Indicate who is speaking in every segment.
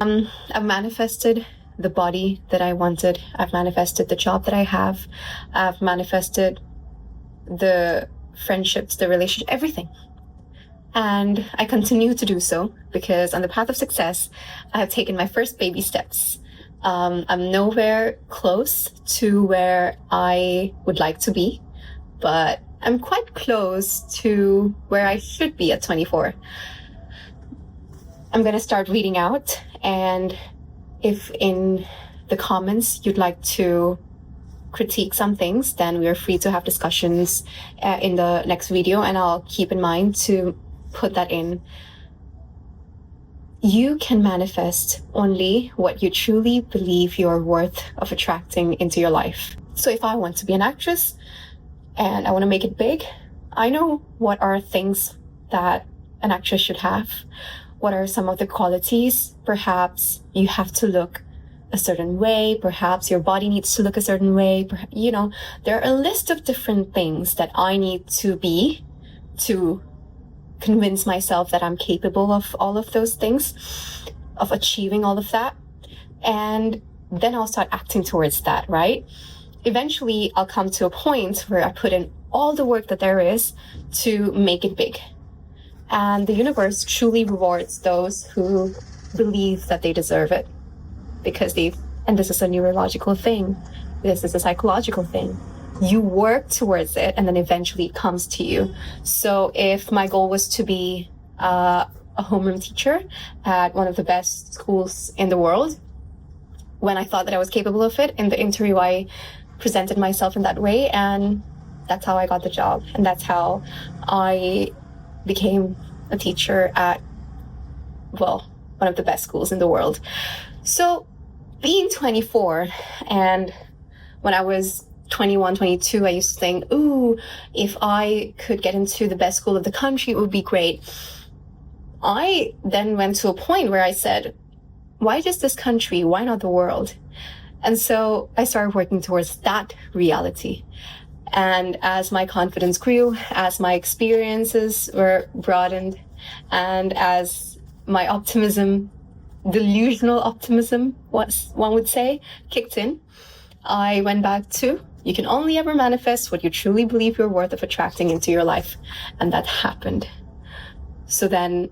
Speaker 1: I've manifested the body that I wanted. I've manifested the job that I have. I've manifested the friendships, the relationship, everything. And I continue to do so because on the path of success, I have taken my first baby steps. I'm nowhere close to where I would like to be, but I'm quite close to where I should be at 24. I'm going to start reading out, and if in the comments you'd like to critique some things, then we are free to have discussions in the next video, and I'll keep in mind to put that in. You can manifest only what you truly believe you're worth of attracting into your life. So if I want to be an actress and I want to make it big, I know what are things that an actress should have. What are some of the qualities? Perhaps you have to look a certain way. Perhaps your body needs to look a certain way. You know, there are a list of different things that I need to be to convince myself that I'm capable of all of those things, of achieving all of that. And then I'll start acting towards that, right? Eventually, I'll come to a point where I put in all the work that there is to make it big. And the universe truly rewards those who believe that they deserve it. Because and this is a neurological thing. This is a psychological thing. You work towards it, and then eventually it comes to you. So if my goal was to be a homeroom teacher at one of the best schools in the world, when I thought that I was capable of it, in the interview I presented myself in that way, and that's how I got the job. And that's how I became a teacher at, well, one of the best schools in the world. So being 24, and when I was 21, 22, I used to think, ooh, if I could get into the best school of the country, it would be great. I then went to a point where I said, why just this country? Why not the world? And so I started working towards that reality. And as my confidence grew, as my experiences were broadened, and as my optimism, delusional optimism, one would say, kicked in, I went back to, you can only ever manifest what you truly believe you're worth of attracting into your life. And that happened. So then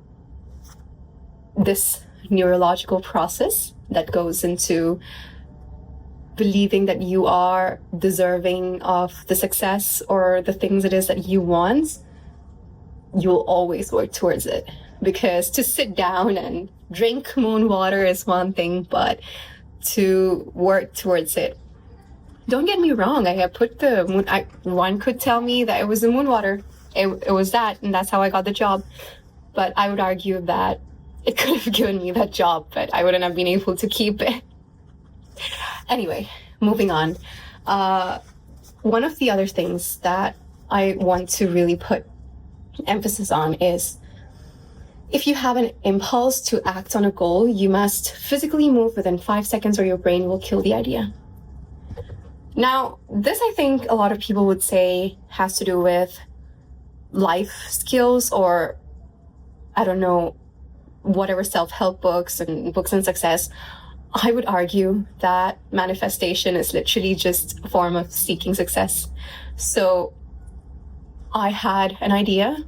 Speaker 1: this neurological process that goes into believing that you are deserving of the success or the things it is that you want, you'll always work towards it. Because to sit down and drink moon water is one thing, but to work towards it. Don't get me wrong, I have put the moon, one could tell me that it was the moon water. It was that, and that's how I got the job. But I would argue that it could have given me that job, but I wouldn't have been able to keep it. Anyway, moving on. One of the other things that I want to really put emphasis on is, if you have an impulse to act on a goal, you must physically move within 5 seconds or your brain will kill the idea. Now, this I think a lot of people would say has to do with life skills, or I don't know, whatever self-help books and books on success. I would argue that manifestation is literally just a form of seeking success. So I had an idea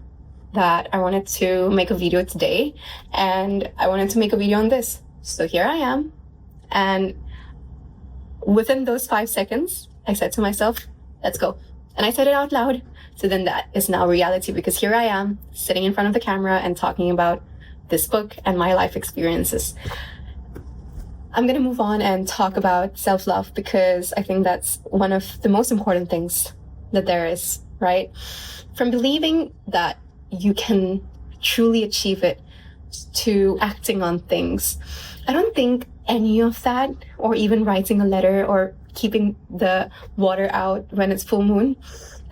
Speaker 1: that I wanted to make a video today, and I wanted to make a video on this. So here I am. And within those 5 seconds, I said to myself, let's go. And I said it out loud. So then that is now reality, because here I am sitting in front of the camera and talking about this book and my life experiences. I'm going to move on and talk about self-love, because I think that's one of the most important things that there is, right? From believing that you can truly achieve it to acting on things. I don't think any of that, or even writing a letter or keeping the water out when it's full moon,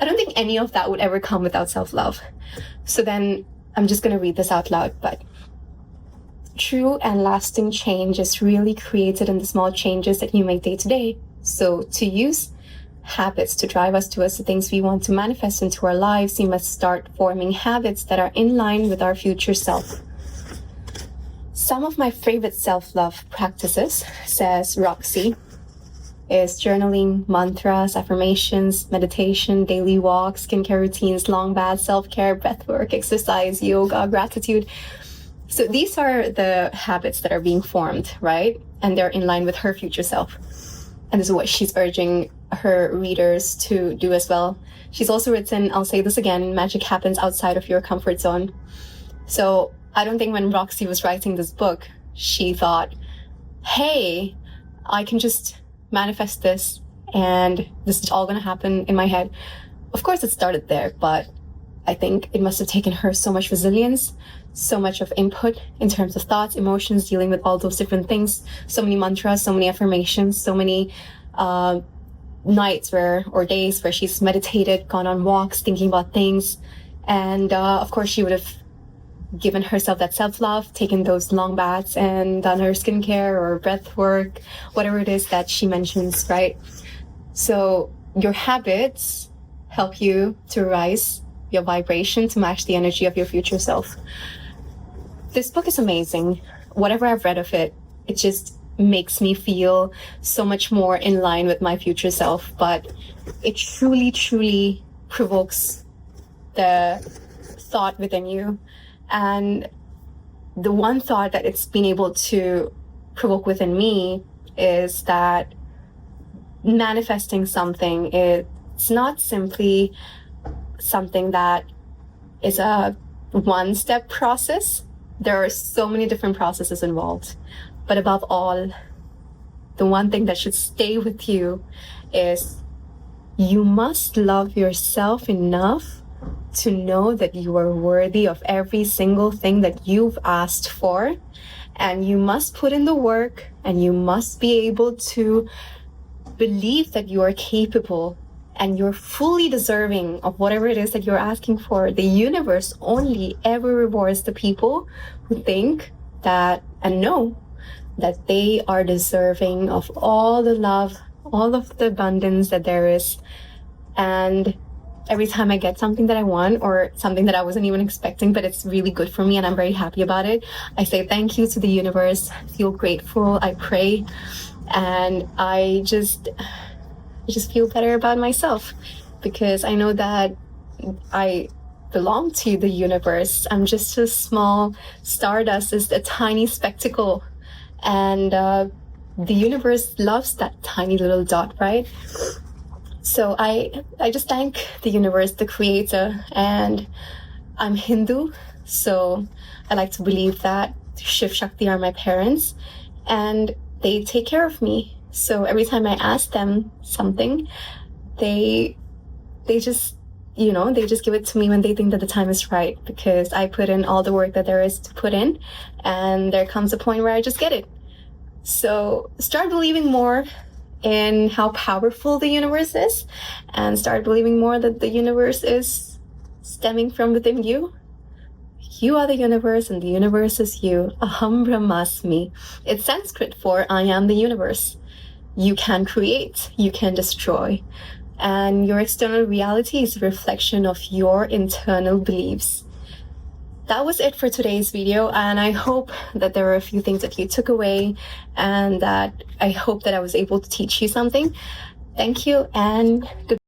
Speaker 1: I don't think any of that would ever come without self-love. So then I'm just going to read this out loud, but true and lasting change is really created in the small changes that you make day to day. So to use habits to drive us towards the things we want to manifest into our lives, we must start forming habits that are in line with our future self. Some of my favorite self-love practices, says Roxy, is journaling, mantras, affirmations, meditation, daily walks, skincare routines, long baths, self-care, breathwork, exercise, yoga, gratitude. So these are the habits that are being formed, right? And they're in line with her future self. And this is what she's urging her readers to do as well. She's also written, I'll say this again, magic happens outside of your comfort zone. So I don't think when Roxy was writing this book, she thought, hey, I can just manifest this and this is all going to happen in my head. Of course, it started there, but I think it must have taken her so much resilience, so much of input in terms of thoughts, emotions, dealing with all those different things, so many mantras, so many affirmations, so many nights or days where she's meditated, gone on walks, thinking about things. And of course, she would have given herself that self-love, taken those long baths and done her skincare or breath work, whatever it is that she mentions, right? So your habits help you to rise your vibration to match the energy of your future self. This book is amazing. Whatever I've read of it, it just makes me feel so much more in line with my future self. But it truly, truly provokes the thought within you. And the one thought that it's been able to provoke within me is that manifesting something, it's not simply something that is a one-step process. There are so many different processes involved. But above all, the one thing that should stay with you is you must love yourself enough to know that you are worthy of every single thing that you've asked for. And you must put in the work, and you must be able to believe that you are capable and you're fully deserving of whatever it is that you're asking for. The universe only ever rewards the people who think that and know that they are deserving of all the love, all of the abundance that there is. And every time I get something that I want or something that I wasn't even expecting, but it's really good for me and I'm very happy about it, I say thank you to the universe, feel grateful, I pray, and I just feel better about myself because I know that I belong to the universe. I'm just a small stardust, just a tiny spectacle, and the universe loves that tiny little dot, right? So I just thank the universe, the creator, and I'm Hindu, so I like to believe that Shiv Shakti are my parents and they take care of me. So every time I ask them something, they just, they just give it to me when they think that the time is right, because I put in all the work that there is to put in, and there comes a point where I just get it. So start believing more in how powerful the universe is, and start believing more that the universe is stemming from within you. You are the universe and the universe is you. Aham Brahmasmi. It's Sanskrit for I am the universe. You can create, you can destroy. And your external reality is a reflection of your internal beliefs. That was it for today's video, and I hope that there were a few things that you took away, and that I hope that I was able to teach you something. Thank you, and goodbye.